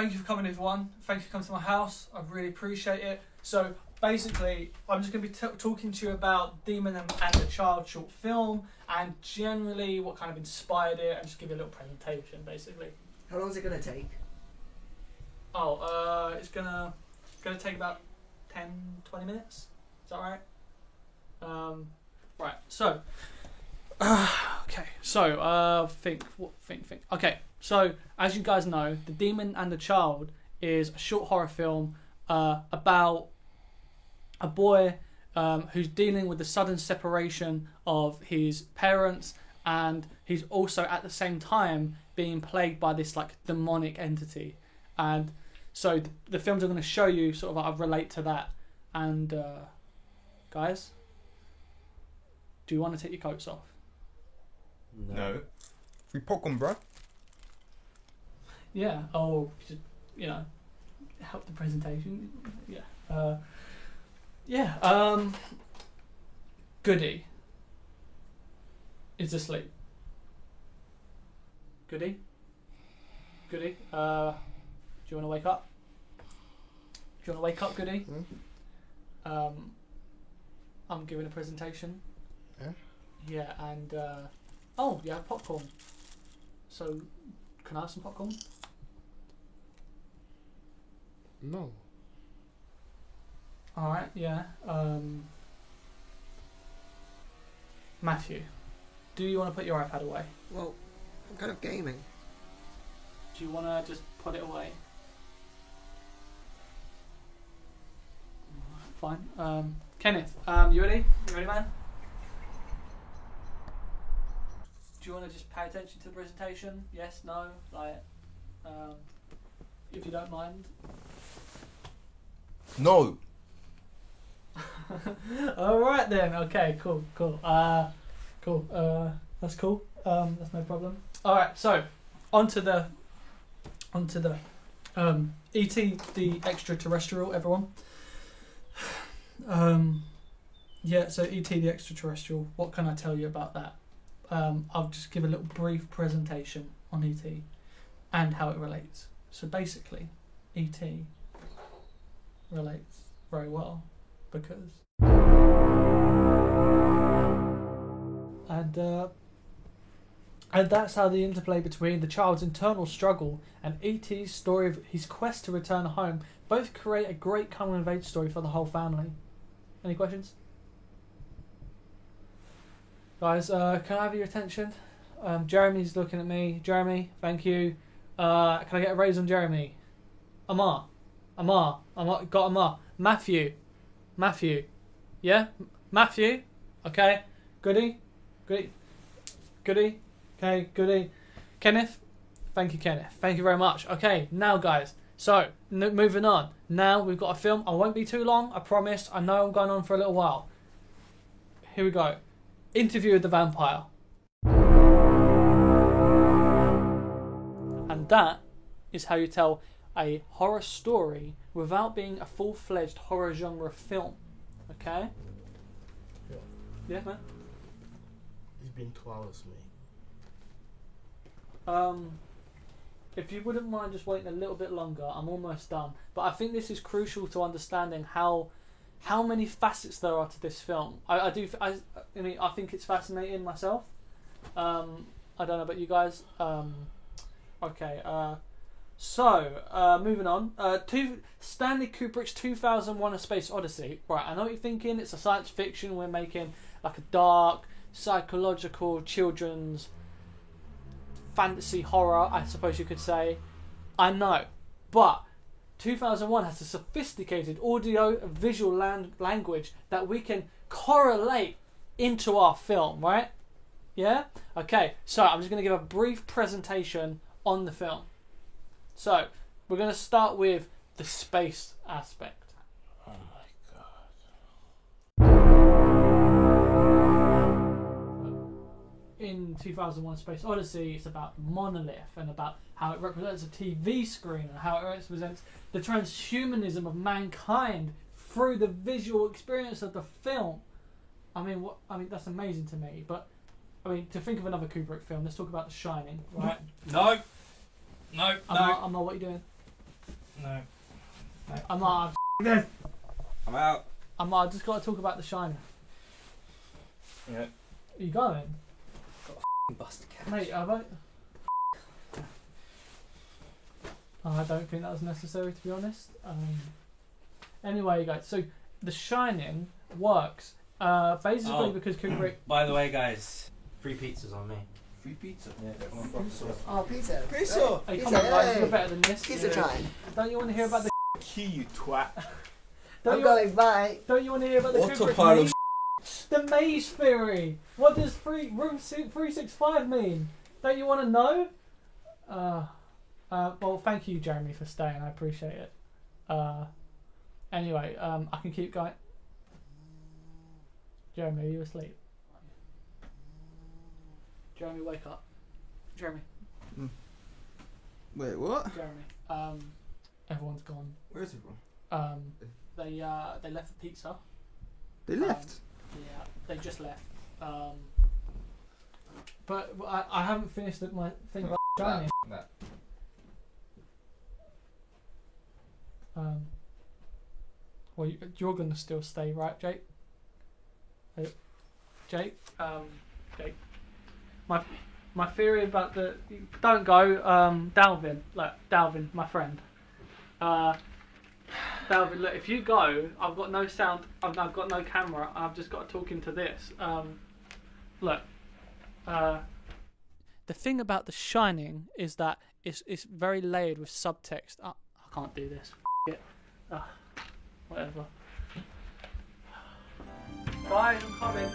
thank you for coming, everyone. Thank you for coming to my house. I really appreciate it. So basically, I'm just going to be talking to you about Demon and the Child short film and generally what kind of inspired it, and just give you a little presentation, basically. How long is it going to take? Oh, it's gonna take about 10-20 minutes. Is that right? Right. So, okay. So, think. Okay. So, as you guys know, The Demon and the Child is a short horror film about a boy who's dealing with the sudden separation of his parents, and he's also at the same time being plagued by this like demonic entity. And so the films are going to show you sort of like, relate to that. And guys, do you want to take your coats off? No. Free popcorn, bro. Yeah. Oh, just, help the presentation. Yeah. Goody is asleep. Goody. Do you want to wake up? Do you want to wake up, Goody? I'm giving a presentation. Yeah. Yeah, and you have popcorn. So, can I have some popcorn? No. All right. Yeah. Matthew, do you want to put your iPad away? Well, I'm kind of gaming. Do you want to just put it away? Fine. Kenneth, you ready? You ready, man? Do you want to just pay attention to the presentation? Yes, no? Like, if you don't mind. No. Alright then, okay, cool. That's cool. That's no problem. Alright, so onto the E.T. the Extraterrestrial, everyone. So E.T. the Extraterrestrial, what can I tell you about that? I'll just give a little brief presentation on E.T. and how it relates. So basically, E.T. relates very well because and that's how the interplay between the child's internal struggle and E.T.'s story of his quest to return home both create a great coming of age story for the whole family. Any questions? Guys, can I have your attention? Jeremy's looking at me. Jeremy, thank you. Can I get a raise on Jeremy? Amar. Got Amar. Matthew. Yeah? Matthew? Okay. Goody. Okay, Goody. Kenneth? Thank you, Kenneth. Thank you very much. Okay, now guys. So, moving on. Now we've got a film. I won't be too long, I promise. I know I'm going on for a little while. Here we go. Interview with the Vampire. And that is how you tell a horror story without being a full-fledged horror genre film. Okay? Yeah, man? It's been 2 hours, mate. If you wouldn't mind just waiting a little bit longer, I'm almost done. But I think this is crucial to understanding how many facets there are to this film. I think it's fascinating myself. I don't know about you guys. Okay. So moving on. Stanley Kubrick's 2001: A Space Odyssey. Right, I know what you're thinking. It's a science fiction. We're making like a dark, psychological, children's fantasy horror, I suppose you could say. I know, but 2001 has a sophisticated audio and visual language that we can correlate into our film, right? Yeah? Okay, so I'm just going to give a brief presentation on the film. So, we're going to start with the space aspect. Oh my god. In 2001: Space Odyssey, it's about Monolith and about how it represents a TV screen and how it represents the transhumanism of mankind through the visual experience of the film. I mean, that's amazing to me. But to think of another Kubrick film, let's talk about The Shining, right? No. I'm not. What are you doing? No. I'm out. I'm out. I just got to talk about The Shining. Yeah. Are you going? Buster Cat. Mate, I won't. I don't think that was necessary, to be honest. Anyway, guys, so The Shining works basically because Kubrick. By the way, guys, free pizzas on me. Free pizza. Yeah, come on. Oh, pizza. Pizza. Hey, Pizza, come on, guys, hey. you're better than this. Pizza time. Don't you want to hear about the? Key, you twat. Don't I'm you, going by. don't you want to hear about the Kubrick Autopilot. maze? The maze theory. What does room 365 mean? Don't you want to know? Well, thank you, Jeremy, for staying. I appreciate it. Anyway, I can keep going. Jeremy, are you asleep? Jeremy, wake up. Jeremy. Wait, what? Jeremy. Everyone's gone. Where's everyone? They left the pizza. They left. Yeah, they just left. But I haven't finished my thing about Shining. Well, you're gonna still stay, right, Jake? Jake. Jake. My theory about the don't go. Dalvin, look, Dalvin, my friend. Dalvin, look, if you go, I've got no sound. I've got no camera. I've just got to talk into this. Look. The thing about The Shining is that it's very layered with subtext. I can't do this. It. Whatever. Guys, I'm coming.